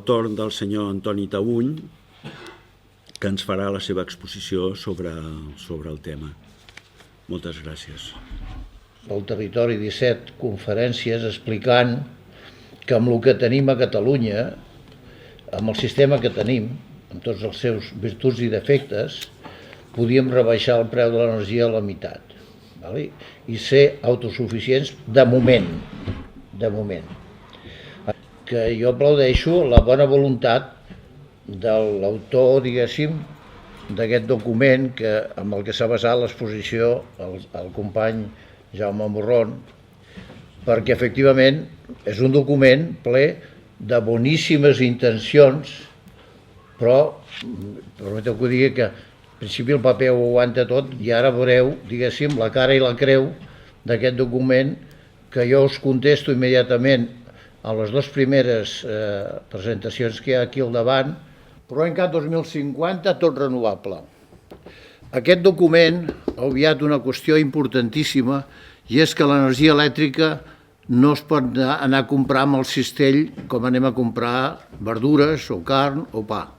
torn del senyor Antoni Taüll, que ens farà la seva exposició sobre el tema. Moltes gràcies. Al territori 17 conferències explicant que amb el que tenim a Catalunya, amb el sistema que tenim, amb tots els seus virtuts i defectes, podíem rebaixar el preu de l'energia a la meitat, i ser autosuficients de moment. Que jo aplaudeixo la bona voluntat de l'autor, diguéssim, d'aquest document amb el que s'ha basat l'exposició el company Jaume Morron, perquè efectivament és un document ple de boníssimes intencions, però permeteu que ho digui que al principi el paper ho aguanta tot i ara veureu, diguéssim, la cara i la creu d'aquest document que jo us contesto immediatament a les dues primeres presentacions que hi ha aquí al davant. PROENCAT 2050, tot renovable. Aquest document ha obviat una qüestió importantíssima i és que l'energia elèctrica no es pot anar a comprar amb el cistell com anem a comprar verdures o carn o pa.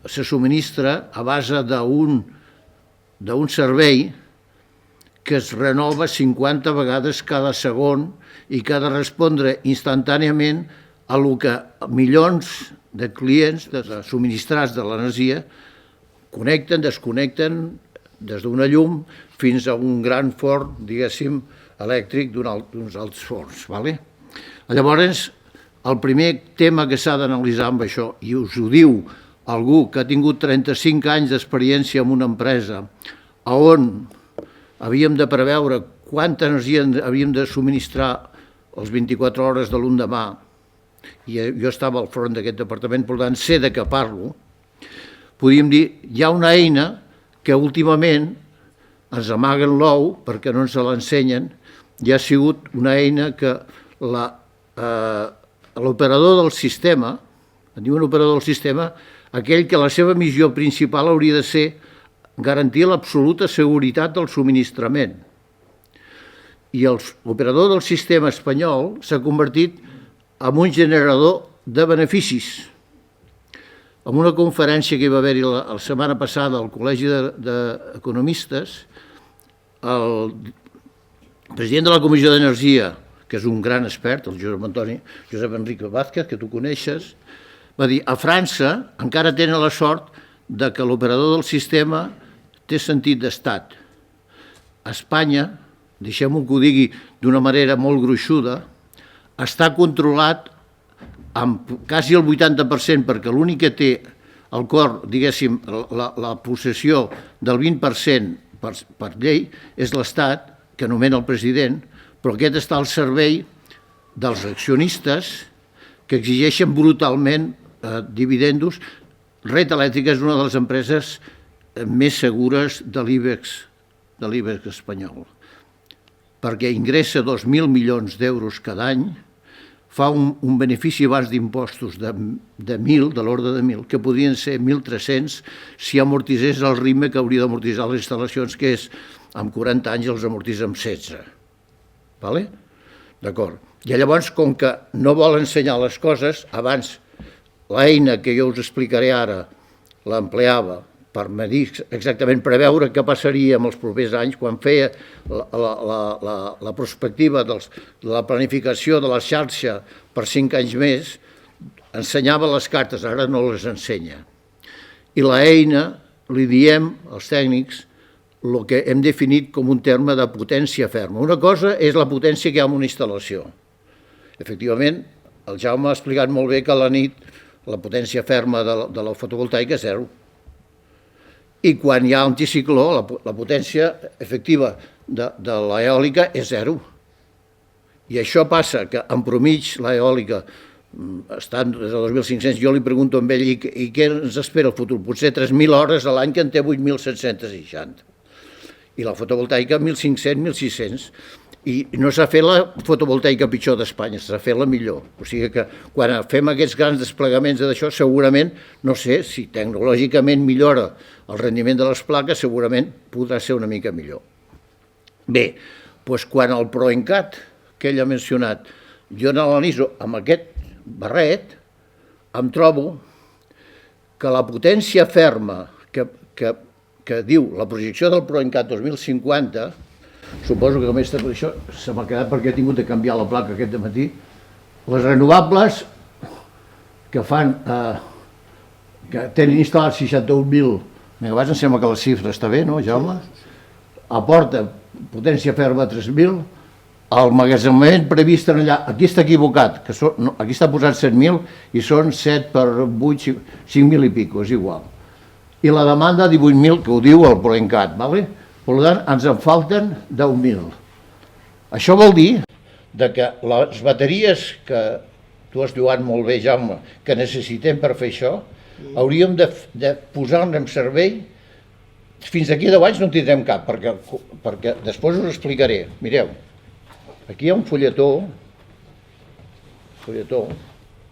Se subministra a base d'un servei que es renova 50 vegades cada segon i que ha de respondre instantàniament a el que milions de clients, de subministrats de l'energia, connecten, desconnecten des d'una llum fins a un gran forn, diguéssim, elèctric d'uns altres forns. Llavors, el primer tema que s'ha d'analitzar amb això, i us ho diu algú que ha tingut 35 anys d'experiència en una empresa on havíem de preveure quanta energia havíem de subministrar les 24 hores de l'endemà, i jo estava al front d'aquest departament, per tant, sé de què parlo, podríem dir, hi ha una eina que últimament ens amaguen l'ou perquè no ens l'ensenyen, i ha sigut una eina que l'operador del sistema, en diuen operador del sistema, aquell que la seva missió principal hauria de ser garantir l'absoluta seguretat del subministrament. I l'operador del sistema espanyol s'ha convertit en un generador de beneficis. En una conferència que hi va haver-hi la setmana passada al Col·legi d'Economistes, el president de la Comissió d'Energia, que és un gran expert, el Josep Enric Vázquez, que tu coneixes, va dir a França encara tenen la sort que l'operador del sistema té sentit d'estat. A Espanya, deixem-ho que ho digui d'una manera molt gruixuda, està controlat amb quasi el 80%, perquè l'únic que té al cor, diguéssim, la possessió del 20% per llei és l'Estat, que nomena el president, però aquest està al servei dels accionistes que exigeixen brutalment dividendos. Red Eléctrica és una de les empreses més segures de l'IBEX espanyol, perquè ingressa 2.000 milions d'euros cada any, fa un benefici abans d'impostos de 1.000, de l'ordre de 1.000, que podrien ser 1.300 si amortitzés el ritme que hauria d'amortitzar les instal·lacions, que és amb 40 anys els amortitza amb 16. D'acord. I llavors, com que no vol ensenyar les coses, abans l'eina que jo us explicaré ara l'empleava per medir exactament, preveure què passaria en els propers anys, quan feia la perspectiva de la planificació de la xarxa per 5 anys més, ensenyava les cartes, ara no les ensenya. I l'eina, li diem als tècnics, el que hem definit com un terme de potència ferma. Una cosa és la potència que hi ha en una instal·lació. Efectivament, el Jaume ha explicat molt bé que a la nit la potència ferma de la fotovoltaica és 0. I quan hi ha anticicló, la potència efectiva de l'eòlica és 0. I això passa que, en promig, l'eòlica està des de 2.500, jo li pregunto a ell, i què ens espera el futur? Potser 3.000 hores a l'any, que en té 8.760. I la fotovoltaica 1.500, 1.600. I no s'ha fet la fotovoltaica pitjor d'Espanya, s'ha fet la millor. O sigui que quan fem aquests grans desplegaments d'això, segurament, no sé, si tecnològicament millora el rendiment de les plaques, segurament podrà ser una mica millor. Bé, doncs quan el PROENCAT, que ell ha mencionat, jo n'analitzo amb aquest barret, em trobo que la potència ferma que diu la projecció del PROENCAT 2050, suposo que només per això se m'ha quedat perquè he tingut de canviar la placa aquest matí, les renovables que fan, que tenen instal·lats 61.000 megawatts, em sembla que la xifra està bé, no, Jaume? Aporta potència ferma 3.000, el magatzemament previst allà, aquí està equivocat, aquí està posat 7.000 i són 7 per 8, 5.000 i pico, és igual. I la demanda 18.000, que ho diu el PROENCAT, ¿vale? Per tant, ens en falten 10.000. Això vol dir que les bateries que tu has diuat molt bé, Jaume, que necessitem per fer això, hauríem de posar-ne en servei. Fins d'aquí 10 anys no en tindrem cap, perquè després us explicaré. Mireu, aquí hi ha un fulletó,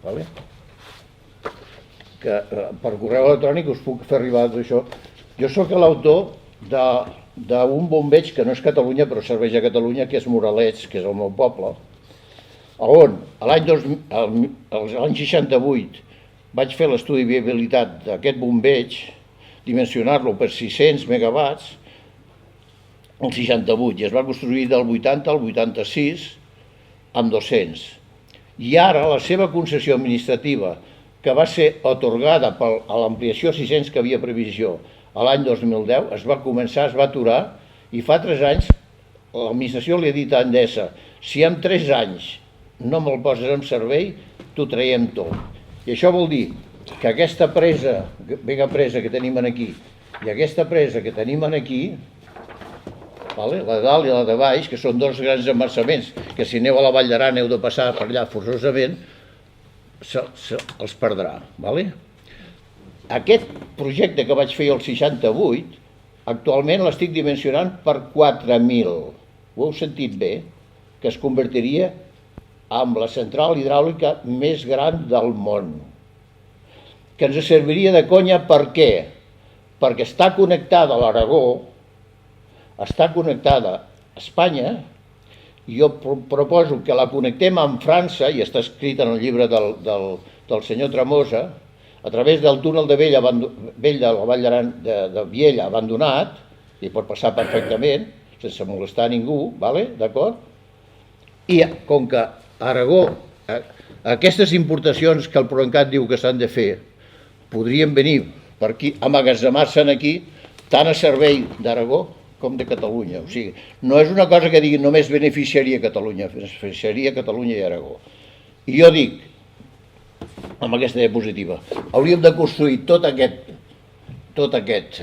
¿vale? Que per correu electrònic us puc fer arribar tot això. Jo sóc l'autor d'un bombeig que no és Catalunya, però serveix a Catalunya, que és Moralets, que és el meu poble, on l'any 68 vaig fer l'estudi de viabilitat d'aquest bombeig, dimensionar-lo per 600 megawatts, el 68, i es va construir del 80 al 86 amb 200. I ara la seva concessió administrativa, que va ser atorgada a l'ampliació 600 que havia previsió a l'any 2010, es va començar, es va aturar, i fa 3 anys l'administració li ha dit a Endesa: si en 3 anys no me'l poses en servei, t'ho traiem tot. I això vol dir que aquesta presa, mega presa que tenim aquí, i aquesta presa que tenim aquí, la de dalt i la de baix, que són dos grans embalsaments, que si aneu a la Vall d'Aran heu de passar per allà forçosament, els perdrà. Aquest projecte que vaig fer el 68, actualment l'estic dimensionant per 4.000. Ho heu sentit bé? Que es convertiria en la central hidràulica més gran del món. Que ens serviria de conya per què? Perquè està connectada a l'Aragó, està connectada a Espanya. Jo proposo que la connectem amb França, i està escrit en el llibre del senyor Tremosa, a través del túnel de Vell de la Vall d'Aran de Viella abandonat, i pot passar perfectament, sense molestar ningú, d'acord? I com que Aragó, aquestes importacions que el PROENCAT diu que s'han de fer, podrien venir per aquí, emmagatzemar-se aquí, tant a servei d'Aragó com de Catalunya. O sigui, no és una cosa que digui només beneficiaria Catalunya, beneficiaria Catalunya i Aragó. I jo dic, amb aquesta diapositiva, hauríem de construir tot aquest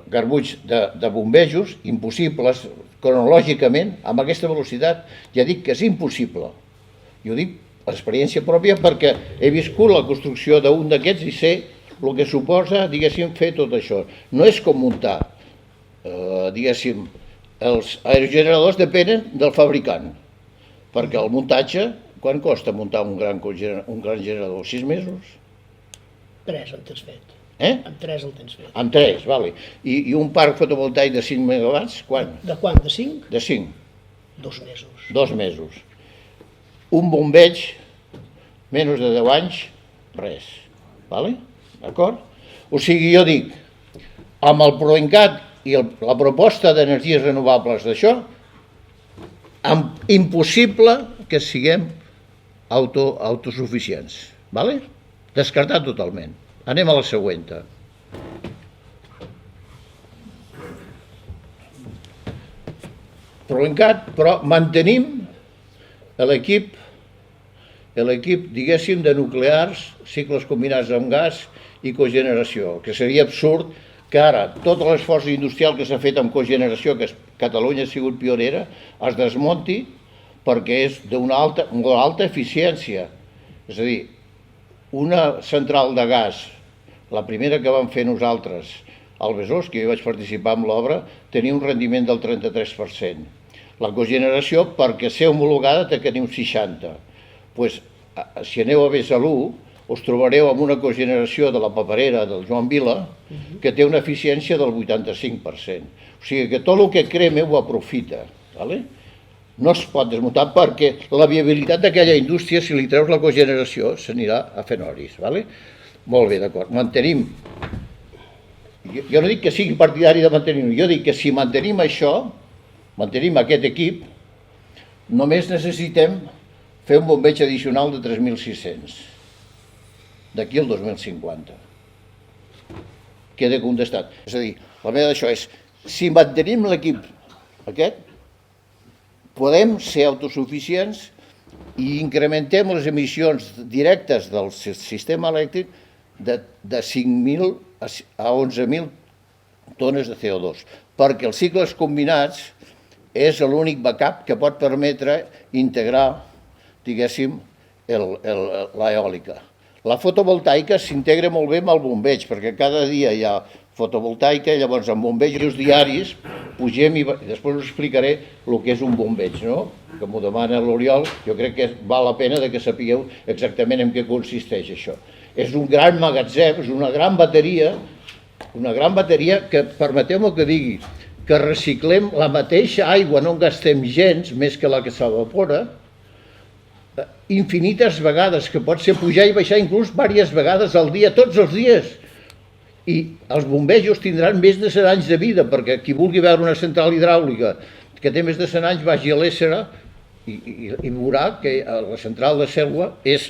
garbuix de bombejos, impossibles, cronològicament, amb aquesta velocitat, ja dic que és impossible. Jo dic per experiència pròpia perquè he viscut la construcció d'un d'aquests i sé el que suposa, diguéssim, fer tot això. No és com muntar. Diguéssim, els aerogeneradors depenen del fabricant, perquè el muntatge, quan costa muntar un gran generador? 6 mesos? 3 en tens fet. Amb 3 el tens fet. Amb 3, vale. I un parc fotovoltaic de 5 megawatts, quan? De quant? De 5? De 5. 2 mesos. 2 mesos. Un bombeig, menys de 10 anys, res. D'acord? O sigui, jo dic, amb el PROENCAT i la proposta d'energies renovables d'això, impossible que siguem autosuficients. Descartat totalment. Anem a la següent. PROENCAT, però mantenim l'equip, diguéssim, de nuclears, cicles combinats amb gas i cogeneració, que seria absurd que ara tot l'esforç industrial que s'ha fet amb cogeneració, que Catalunya ha sigut pionera, es desmunti perquè és d'una molt alta eficiència. És a dir, una central de gas, la primera que vam fer nosaltres, al Besòs, que jo vaig participar en l'obra, tenia un rendiment del 33%. La cogeneració, perquè ser homologada, té que tenir un 60%. Si aneu a Besalú, us trobareu amb una cogeneració de la paperera del Joan Vila que té una eficiència del 85%. O sigui que tot el que crema ho aprofita. no es pot desmuntar perquè la viabilitat d'aquella indústria, si li treus la cogeneració, s'anirà a fent oris. Vale? Molt bé, d'acord. Mantenim. Jo no dic que sigui partidari de mantenir-ho, jo dic que si mantenim això, mantenim aquest equip, només necessitem fer un bombeig addicional de 3.600 d'aquí al 2050. Queda contestat. És a dir, la meva d'això és, si mantenim l'equip aquest, podem ser autosuficients i incrementem les emissions directes del sistema elèctric de 5.000 a 11.000 tones de CO2, perquè els cicles combinats és l'únic backup que pot permetre integrar, diguéssim, l'eòlica. La fotovoltaica s'integra molt bé amb el bombeig, perquè cada dia hi ha fotovoltaica i llavors amb bombejos diaris pugem i després us explicaré el que és un bombeig, no? Que m'ho demana l'Oriol, jo crec que val la pena que sapigueu exactament en què consisteix això. És un gran magatzem, és una gran bateria que, permeteu-me que digui, que reciclem la mateixa aigua, no en gastem gens, més que la que s'evapora, infinites vegades, que pot ser pujar i baixar inclús diverses vegades al dia, tots els dies. I els bombejos tindran més de 100 anys de vida, perquè qui vulgui veure una central hidràulica que té més de 100 anys vagi a l'Éssera i veurà que la central de Selva és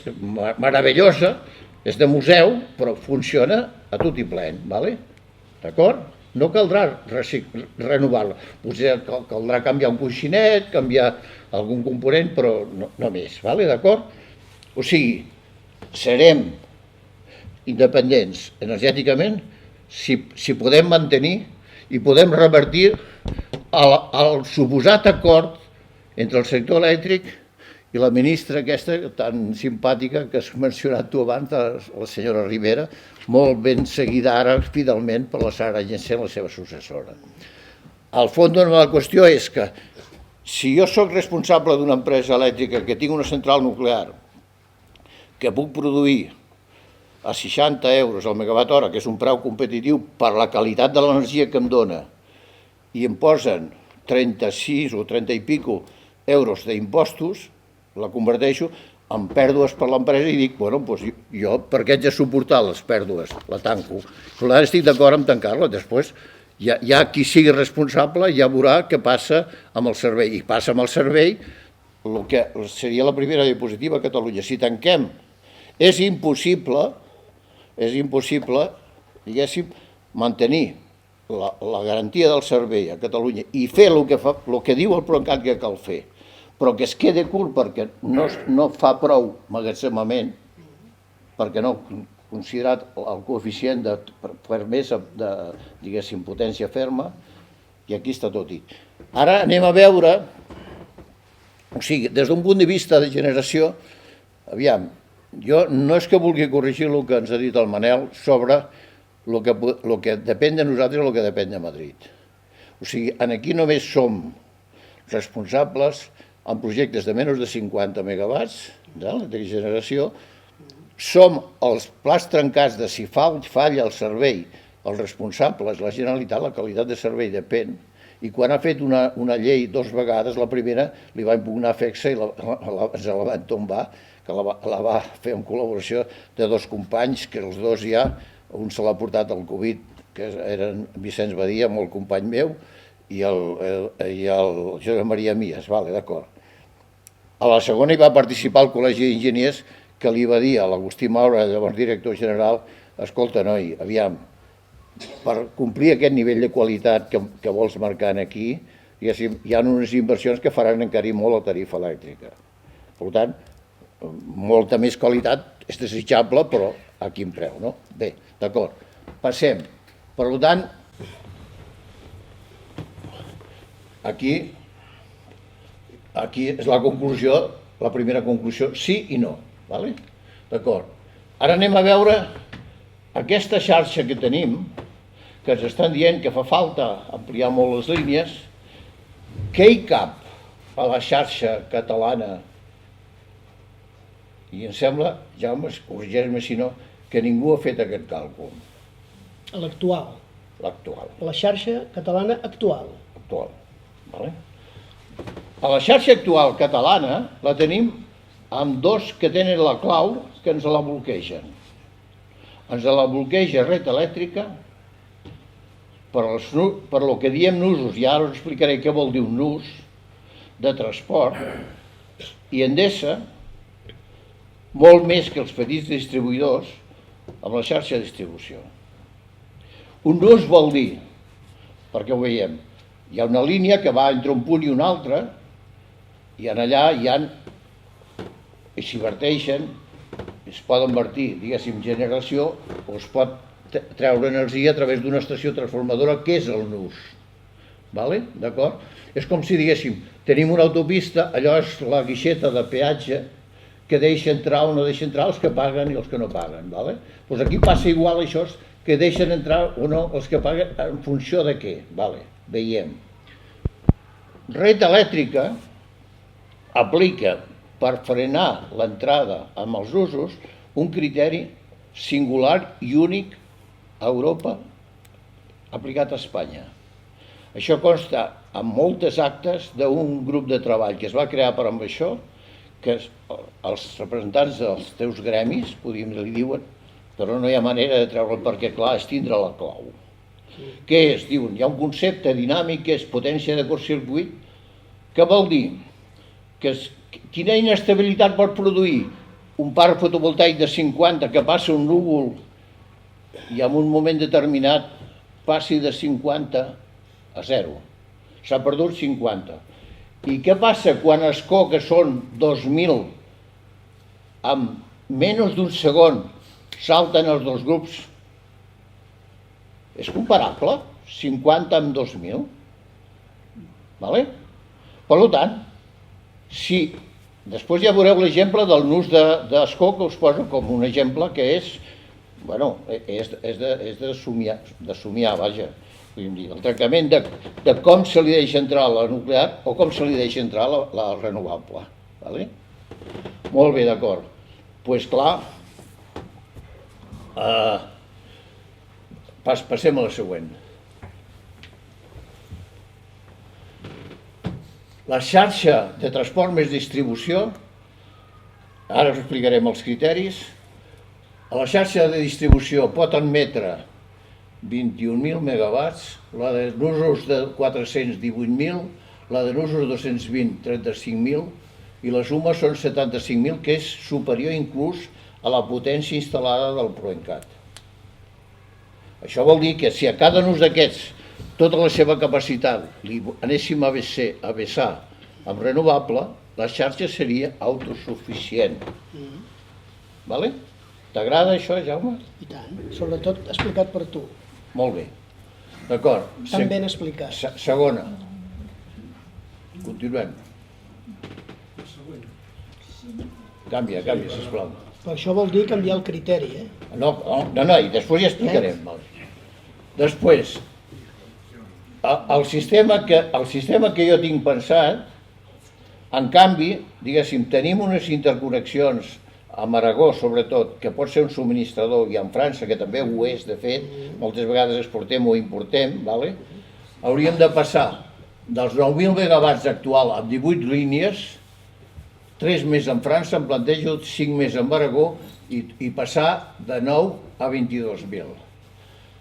meravellosa, és de museu, però funciona a tot i plen, d'acord? No caldrà renovar-la. Potser caldrà canviar un coixinet, canviar algun component, però no més, d'acord? O sigui, serem independents energèticament si podem mantenir i podem revertir el suposat acord entre el sector elèctric i la ministra aquesta tan simpàtica que has mencionat tu abans, la senyora Rivera, molt ben seguida ara fidelment per la Sara Llencén, la seva successora. El fons de la qüestió és que si jo sóc responsable d'una empresa elèctrica que tinc una central nuclear que puc produir a 60 euros al megawatt hora, que és un preu competitiu per la qualitat de l'energia que em dona, i em posen 36 o 30 i pico euros d'impostos, la converteixo en pèrdues per l'empresa i dic, bueno, doncs jo per què haig de suportar les pèrdues? La tanco. Per tant, estic d'acord amb tancar-la. Després, ja qui sigui responsable ja veurà què passa amb el servei. I passa amb el servei el que seria la primera diapositiva a Catalunya. Si tanquem, és impossible, diguéssim, mantenir la garantia del servei a Catalunya i fer el que diu el PROCAT que cal fer, però que es quede curt perquè no fa prou magatzemament, perquè no ha considerat el coeficient per més de, diguéssim, potència ferma, i aquí està tot dit. Ara anem a veure, o sigui, des d'un punt de vista de generació, aviam, jo no és que vulgui corregir el que ens ha dit el Manel sobre el que depèn de nosaltres i el que depèn de Madrid. O sigui, aquí només som responsables en projectes de menys de 50 megawatts de generació, som els plats trencats de si falla el servei, els responsables, la Generalitat, la qualitat de servei depèn, i quan ha fet una llei 2 vegades, la primera li va impugnar FECSA i ens la van tombar, que la va fer en col·laboració de 2 companys, que els 2 ja, un se l'ha portat el Covid, que eren Vicenç Badia, molt company meu, i el Josep Maria Mies, d'acord. A la segona hi va participar el Col·legi d'Enginyers, que li va dir a l'Agustí Maura, llavors director general, escolta, noi, aviam, per complir aquest nivell de qualitat que vols marcar aquí, hi ha unes inversions que faran encarir molt la tarifa elèctrica. Per tant, molta més qualitat és desitjable, però a quin preu, no? Bé, d'acord, passem. Per tant, aquí és la conclusió, la primera conclusió, sí i no, d'acord. Ara anem a veure aquesta xarxa que tenim, que ens estan dient que fa falta ampliar molt les línies, què hi cap a la xarxa catalana? I em sembla, Jaume, corregeix-me si no, que ningú ha fet aquest càlcul. L'actual. L'actual. La xarxa catalana actual. Actual, d'acord? A la xarxa actual catalana la tenim amb dos que tenen la clau que ens la bloquegen. Ens la bloqueja Red Elèctrica per lo que diem nusos, i ara us explicaré què vol dir un nus de transport, i Endesa, molt més que els petits distribuïdors, amb la xarxa de distribució. Un nus vol dir, perquè ho veiem, hi ha una línia que va entre un punt i un altre, i en allà s'hi verteixen, es poden vertir, diguéssim, generació, o es pot treure energia a través d'una estació transformadora, que és el nus. D'acord? És com si diguéssim, tenim una autopista, allò és la guixeta de peatge, que deixa entrar o no deixa entrar els que paguen i els que no paguen. Doncs aquí passa igual això, que deixen entrar o no els que paguen en funció de què. Veiem. Red Elèctrica aplica per frenar l'entrada amb els usos un criteri singular i únic a Europa aplicat a Espanya. Això consta en moltes actes d'un grup de treball que es va crear per amb això, que els representants dels teus gremis, podríem dir, li diuen, però no hi ha manera de treure'l perquè, clar, és tindre la clau. Què és? Diuen, hi ha un concepte dinàmic que és potència de curtcircuit, que vol dir que quina inestabilitat pot produir un parc fotovoltaic de 50 que passa un núvol i en un moment determinat passi de 50 a 0. S'ha perdut 50. I què passa quan Ascó, que són 2.000, amb menys d'un segon salten els dos grups? És comparable? 50 amb 2.000? Per tant, si després ja veureu l'exemple del nus d'Ascó, que us poso com un exemple que és de somiar, vaja. El tractament de com se li deixa entrar la nuclear o com se li deixa entrar la renovable. Molt bé, d'acord. Doncs clar, passem a la següent. La xarxa de transport més distribució, ara us explicarem els criteris. A la xarxa de distribució pot admetre 21.000 megawatts, la de nusos de 418.000, la de nusos de 220, 35.000, i la suma són 75.000, que és superior inclús a la potència instal·lada del PROENCAT. Això vol dir que si a cada nus d'aquests tota la seva capacitat li anéssim a vessar amb renovable, la xarxa seria autosuficient. T'agrada això, Jaume? I tant, sobretot explicat per tu. Molt bé. D'acord. Tan ben explicat. Segona. Continuem. Canvia, sisplau. Però això vol dir canviar el criteri, No, i després ja explicarem. Després, el sistema que jo tinc pensat, en canvi, diguéssim, tenim unes interconnexions amb Aragó, sobretot, que pot ser un subministrador, i en França, que també ho és, de fet, moltes vegades exportem o importem, hauríem de passar dels 9.000 megawatts actual amb 18 línies, 3 més en França, em plantejo 5 més en Aragó, i passar de 9 a 22.000,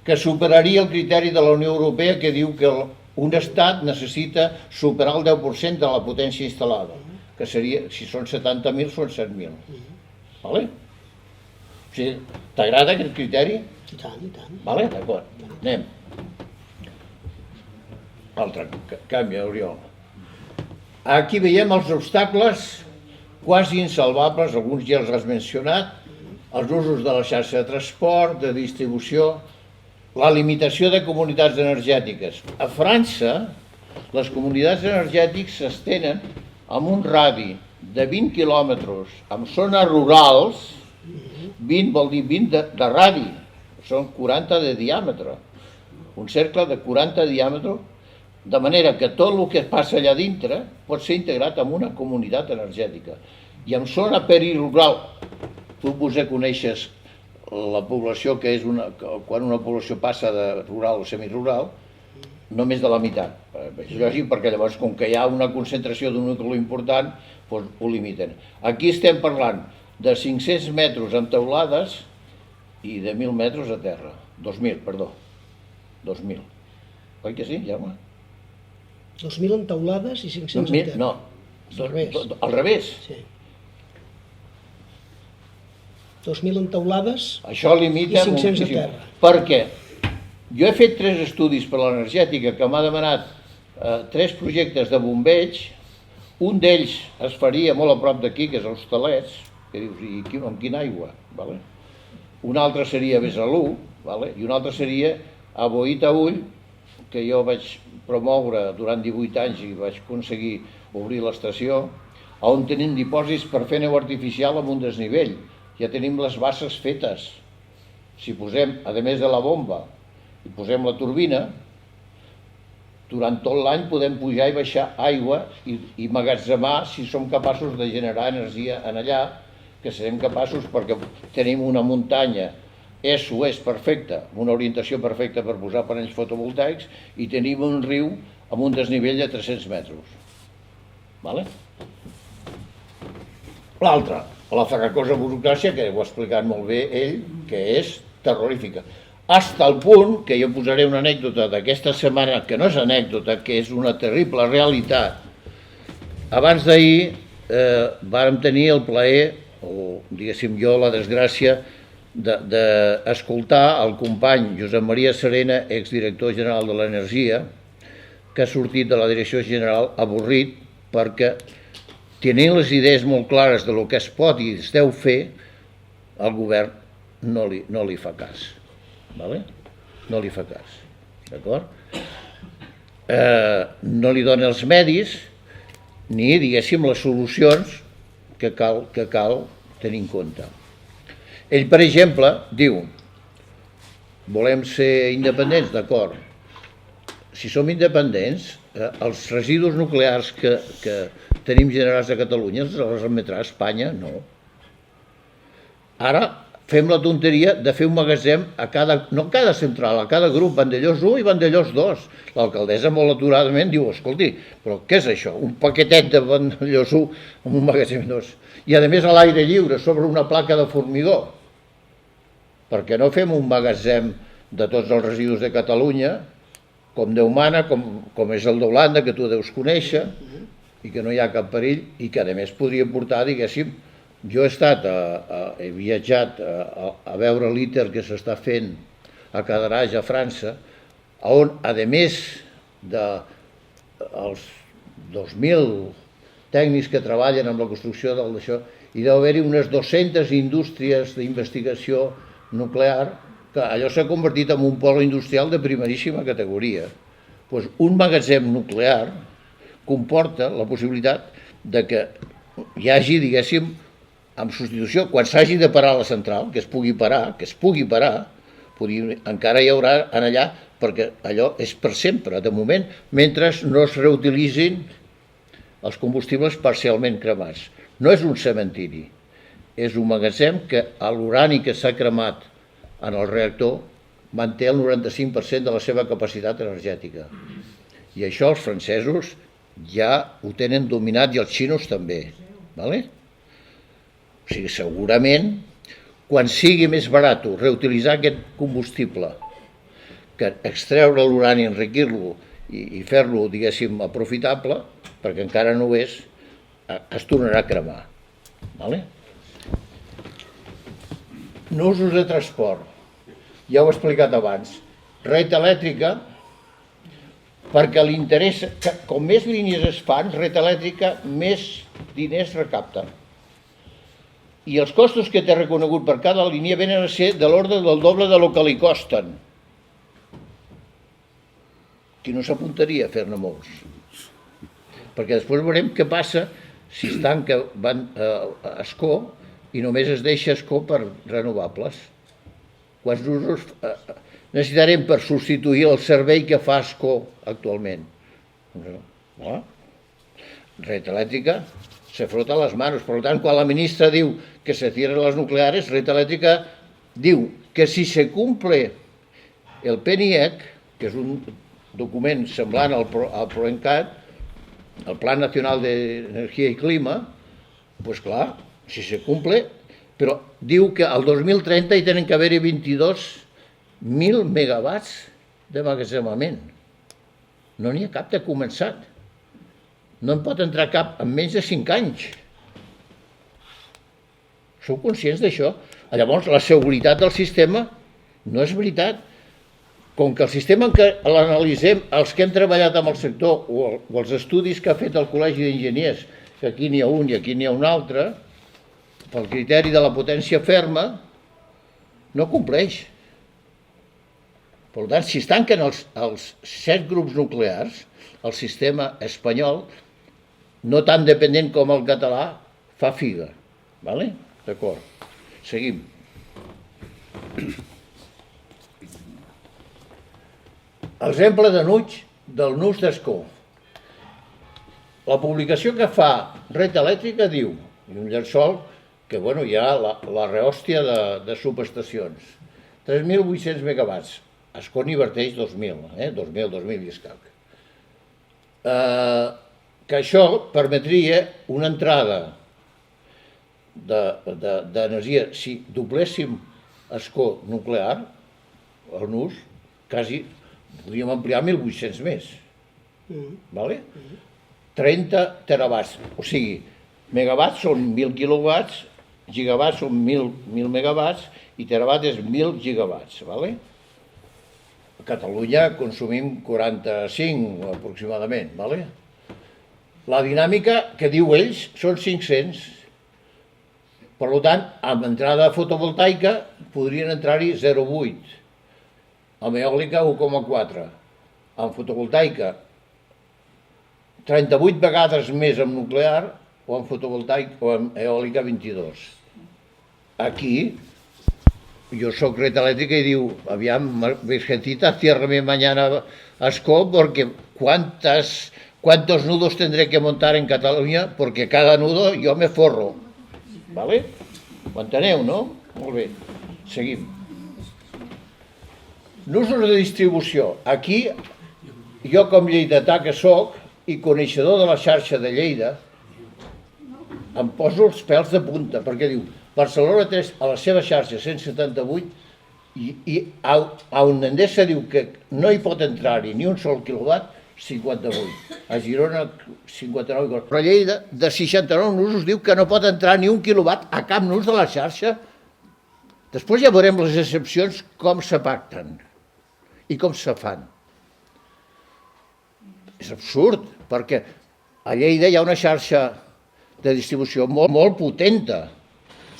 que superaria el criteri de la Unió Europea que diu que un estat necessita superar el 10% de la potència instal·lada, que seria, si són 70.000, són 7.000. O sigui, t'agrada aquest criteri? I tant, i tant. D'acord, anem. Altre canvi, Oriol. Aquí veiem els obstacles quasi insalvables, alguns ja els has mencionat, els usos de la xarxa de transport, de distribució, la limitació de comunitats energètiques. A França, les comunitats energètiques s'estenen amb un radi de 20 quilòmetres amb zones rurals, 20 vol dir 20 de radi, són 40 de diàmetre, un cercle de 40 de diàmetre, de manera que tot el que passa allà dintre pot ser integrat en una comunitat energètica. I en zona perirural, tu potser coneixes la població que és quan una població passa de rural o semirural, només de la meitat. És lògic perquè llavors, com que hi ha una concentració d'un nucli important, doncs ho limiten. Aquí estem parlant de 500 metres en teulades i de 1.000 metres a terra. 2.000, perdó. 2.000. Oi que sí, Jaume? 2.000 en teulades i 500 a terra. No, al revés. Sí. 2.000 en teulades Això limita i 500 a moltíssim. terra. Perquè jo he fet 3 estudis per l'energètica que m'ha demanat 3 projectes de bombeig. Un d'ells es faria molt a prop d'aquí, que és Hostalets, que dius, i amb quina aigua? Vale? Un altre seria a Besalú, vale? I un altre seria a Boí-Taüll, que jo vaig promoure durant 18 anys i vaig aconseguir obrir l'estació, on tenim dipòsits per fer neu artificial amb un desnivell. Ja tenim les basses fetes. Si posem, a més de la bomba, i posem la turbina, durant tot l'any podem pujar i baixar aigua i emmagatzemar, si som capaços de generar energia en allà, que serem capaços perquè tenim una muntanya est-oest perfecta, una orientació perfecta per posar panells fotovoltaics, i tenim un riu amb un desnivell de 300 metres. Vale? L'altra, la farracosa burocràcia, que ho ha explicat molt bé ell, que és terrorífica. Hasta el punt que jo posaré una anècdota d'aquesta setmana, que no és anècdota, que és una terrible realitat. Abans d'ahir vàrem tenir el plaer, o diguéssim jo la desgràcia, d'escoltar el company Josep Maria Serena, exdirector general de l'Energia, que ha sortit de la direcció general avorrit perquè, tenint les idees molt clares de lo que es pot i es deu fer, el govern no li fa cas. Vale? No li fa cas, d'acord? No li dona els medis ni, diguéssim, les solucions que cal tenir en compte. Ell, per exemple, diu, volem ser independents, d'acord. Si som independents, els residus nuclears que tenim generats a Catalunya els remetrà a Espanya? No. Ara fem la tonteria de fer un magatzem no a cada central, a cada grup, Vandellòs 1 i Vandellòs 2. L'alcaldessa molt aturadament diu, escolti, però què és això? Un paquetet de Vandellòs 1 amb un magatzem 2. I a més a l'aire lliure, sobre una placa de formigó. Perquè no fem un magatzem de tots els residus de Catalunya, com Déu mana, com és el d'Holanda, que tu deus conèixer, i que no hi ha cap perill, i que a més podria portar, diguéssim, jo he viatjat a veure l'ITER que s'està fent a Cadarache, a França, on, a més dels 2.000 tècnics que treballen amb la construcció d'això, hi deu haver-hi unes 200 indústries d'investigació nuclear, que allò s'ha convertit en un polo industrial de primeríssima categoria. Doncs un magatzem nuclear comporta la possibilitat de que hi hagi, diguéssim, amb substitució, quan s'hagi de parar la central, que es pugui parar, encara hi haurà en allà, perquè allò és per sempre, de moment, mentre no es reutilitzin els combustibles parcialment cremats. No és un cementiri, és un magatzem que l'urani que s'ha cremat en el reactor manté el 95% de la seva capacitat energètica. I això els francesos ja ho tenen dominat i els xinos també. O sigui, segurament, quan sigui més barat reutilitzar aquest combustible, que extreure l'urani, enriquir-lo i fer-lo, diguéssim, aprofitable, perquè encara no ho és, es tornarà a cremar. Nusos de transport. Ja ho he explicat abans. Red elèctrica, perquè li interessa, com més línies es fan, red elèctrica, més diners recapta. I els costos que té reconegut per cada línia venen a ser de l'ordre del doble de lo que li costen. Qui no s'apuntaria a fer-ne molts? Perquè després veurem què passa si es tanca Escó i només es deixa Escó per renovables. Quants usos necessitarem per substituir el servei que fa Escó actualment? Red elèctrica se frota las manos. Per tant, quan la ministra diu que se cierren las nucleares, Red Eléctrica diu que si se cumple el PNIEC, que és document semblant al PROENCAT, el Plan Nacional d'Energia i Clima, doncs clar, si se cumple, però diu que al 2030 hi tenen que haver-hi 22.000 megawatts d'emmagatzemament. No n'hi ha cap de començat. No en pot entrar cap en menys de 5 anys. Sou conscients d'això? Llavors, la seguretat del sistema no és veritat. Com que el sistema en què l'analitzem, els que hem treballat amb el sector o els estudis que ha fet el Col·legi d'Enginyers, que aquí n'hi ha un i aquí n'hi ha un altre, pel criteri de la potència ferma, no compleix. Per tant, si es tanquen els 7 grups nuclears, el sistema espanyol, no tan dependent com el català, fa figa. D'acord. Seguim. Exemple del nus d'Ascó. La publicació que fa Red Elèctrica diu, i un llençol, que hi ha la rehòstia de subestacions. 3.800 megawatts. Ascó n'inverteix 2.000, 2.000 i escac. Que això permetria una entrada d'energia. Si dobléssim Ascó nuclear, el nus, quasi podríem ampliar 1.800 més. 30 terawatts, o sigui, megawatts són 1.000 quilowatts, gigawatts són 1.000 megawatts i terawatt és 1.000 gigawatts. A Catalunya consumim 45 aproximadament. La dinàmica que diu ells són 500. Per tant, amb entrada fotovoltaica podrien entrar-hi 0,8, amb eòlica 1,4, amb fotovoltaica 38 vegades més amb nuclear o amb eòlica 22. Aquí, jo soc Red Eléctrica i diu, aviam, Virgencita, ciérrame mañana Ascó, porque ¿cuántos nudos tendré que montar en Catalunya? Porque cada nudo yo me forro. Ho enteneu, no? Molt bé, seguim. Nusos de distribució. Aquí, jo com lleidatà que soc i coneixedor de la xarxa de Lleida, em poso els pèls de punta, perquè diu, Barcelona té a la seva xarxa 178 i on Endesa diu que no hi pot entrar-hi ni un sol quilowatt, 58. A Girona, 59. Però a Lleida, de 69 nusos, diu que no pot entrar ni un quilowatt a cap nus de la xarxa. Després ja veurem les excepcions, com se pacten i com se fan. És absurd, perquè a Lleida hi ha una xarxa de distribució molt potenta,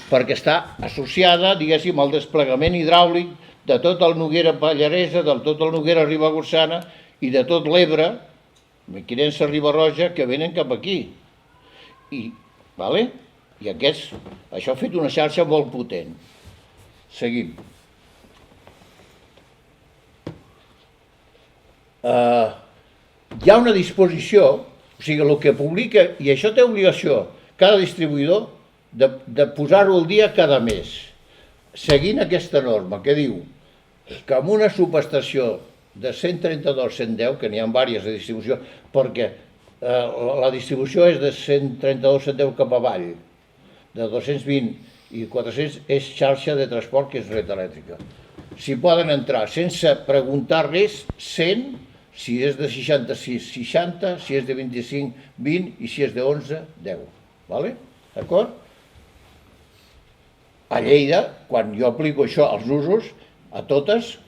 perquè està associada, diguéssim, al desplegament hidràulic de tot el Noguera Pallaresa, de tot el Noguera Ribagorçana i de tot l'Ebre, Mequinensa, Riba-roja, que venen cap aquí. I això ha fet una xarxa molt potent. Seguim. Hi ha una disposició, o sigui, el que publica, i això té obligació, cada distribuïdor, de posar-ho al dia cada mes, seguint aquesta norma, que diu que en una subestació de 132-110, que n'hi ha diverses de distribució, perquè la distribució és de 132-110 cap avall, de 220 i 400 és xarxa de transport, que és Red Elèctrica. S'hi poden entrar sense preguntar res, 100, si és de 66, 60, si és de 25, 20 i si és de 11, 10. D'acord? A Lleida, quan jo aplico això als usos, a totes,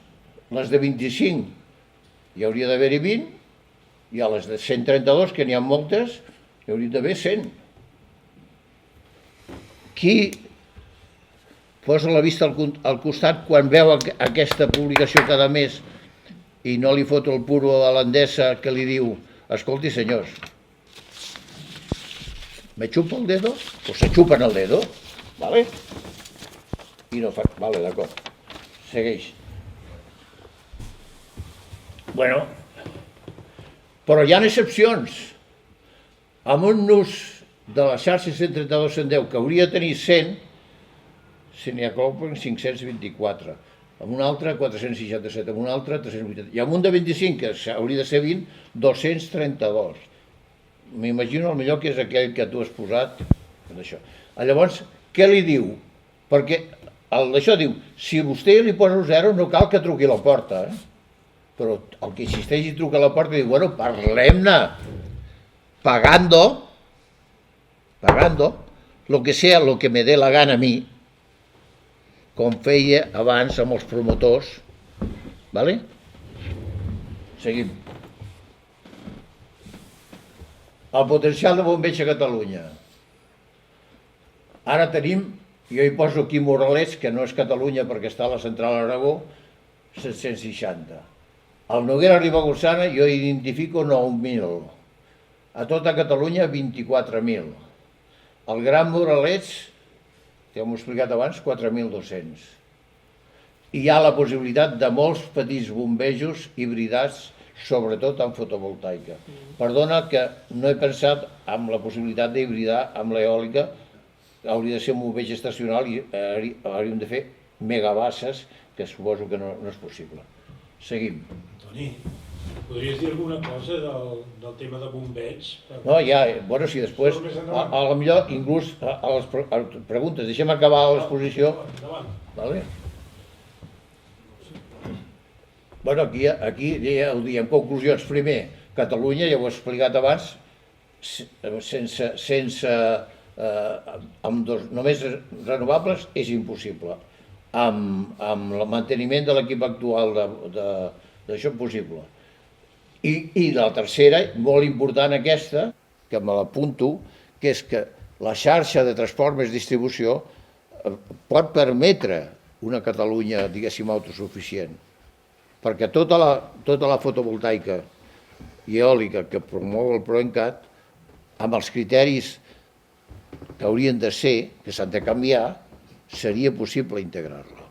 les de 25 hi hauria d'haver-hi 20 i a les de 132, que n'hi ha moltes, hi hauria d'haver 100. Qui posa la vista al costat quan veu aquesta publicació cada mes i no li fot el puro a l'Endesa que li diu, escolti senyors, ¿me chupa el dedo? Pues se chupan el dedo, ¿vale? I no fa... Vale, d'acord. Segueix. Bueno, però hi ha excepcions. Amb un nus de la xarxa 132-110 que hauria de tenir 100, se n'hi aclopen 524. amb un altre 467, amb un altre 380, i amb un de 25, que hauria de ser 20, 232. M'imagino el millor que és aquell que tu has posat d'això. Llavors, què li diu? Perquè d'això diu, si vostè li posa 0 no cal que truqui a la porta, però el que insisteix i truca a la porta diu, bueno, parlem-ne, pagando, lo que sea, lo que me dé la gana a mi, com feia abans amb els promotors, ¿vale? Seguim. El potencial de bombeig a Catalunya. Ara tenim, jo hi poso aquí Moralets, que no és Catalunya perquè està a la central Aragó, 760. Al Noguera Ribagorçana jo identifico 9.000. A tota Catalunya 24.000. El Gran Moralets, ja m'ho he explicat abans, 4.200. I hi ha la possibilitat de molts petits bombejos hibridats, sobretot en fotovoltaica. Perdona que no he pensat en la possibilitat d'hibridar amb l'eòlica, hauria de ser un bombeig estacional i hauríem de fer megabasses, que suposo que no és possible. Seguim. Toni, podries dir alguna cosa del tema de bombeig? No, ja, bueno, si després, a lo millor, inclús a les preguntes, deixem acabar l'exposició. Vale? Bueno, aquí ja ho diem, conclusions. Primer, Catalunya, ja ho he explicat abans, amb només renovables és impossible. Amb el manteniment de l'equip actual d'això possible. I la tercera, molt important aquesta, que me l'apunto, que és que la xarxa de transport més distribució pot permetre una Catalunya, diguéssim, autosuficient. Perquè tota la fotovoltaica i eòlica que promou el PROENCAT, amb els criteris que haurien de ser, que s'han de canviar, seria possible integrar-la.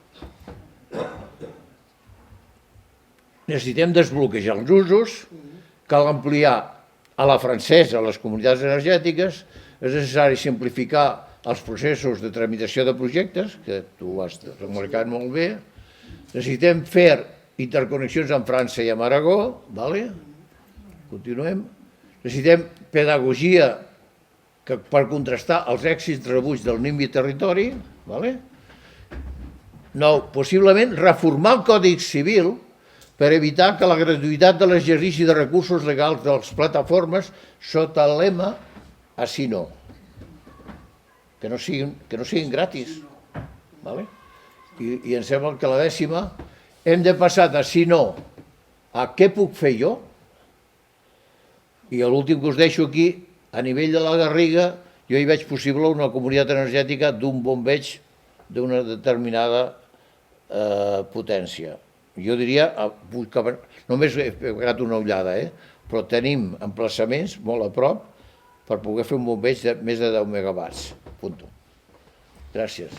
Necessitem desbloquejar els usos, cal ampliar a la francesa les comunitats energètiques, és necessari simplificar els processos de tramitació de projectes, que tu has remarcat molt bé, necessitem fer interconnexions amb França i amb Aragó, continuem, necessitem pedagogia per contrastar els èxits rebuts del NIMBY territori, possiblement reformar el Codi Civil per evitar que la gratuïtat de l'exercici de recursos legals de les plataformes sota el lema «Així no», que no siguin gratis. I em sembla que la 10ª hem de passar d'Així no a què puc fer jo, i l'últim que us deixo aquí, a nivell de la Garriga, jo hi veig possible una comunitat energètica d'un bombeig d'una determinada potència. Jo diria, només he pegat una ullada, però tenim emplaçaments molt a prop per poder fer un bombeig de més de 10 megawatts. Punto. Gràcies.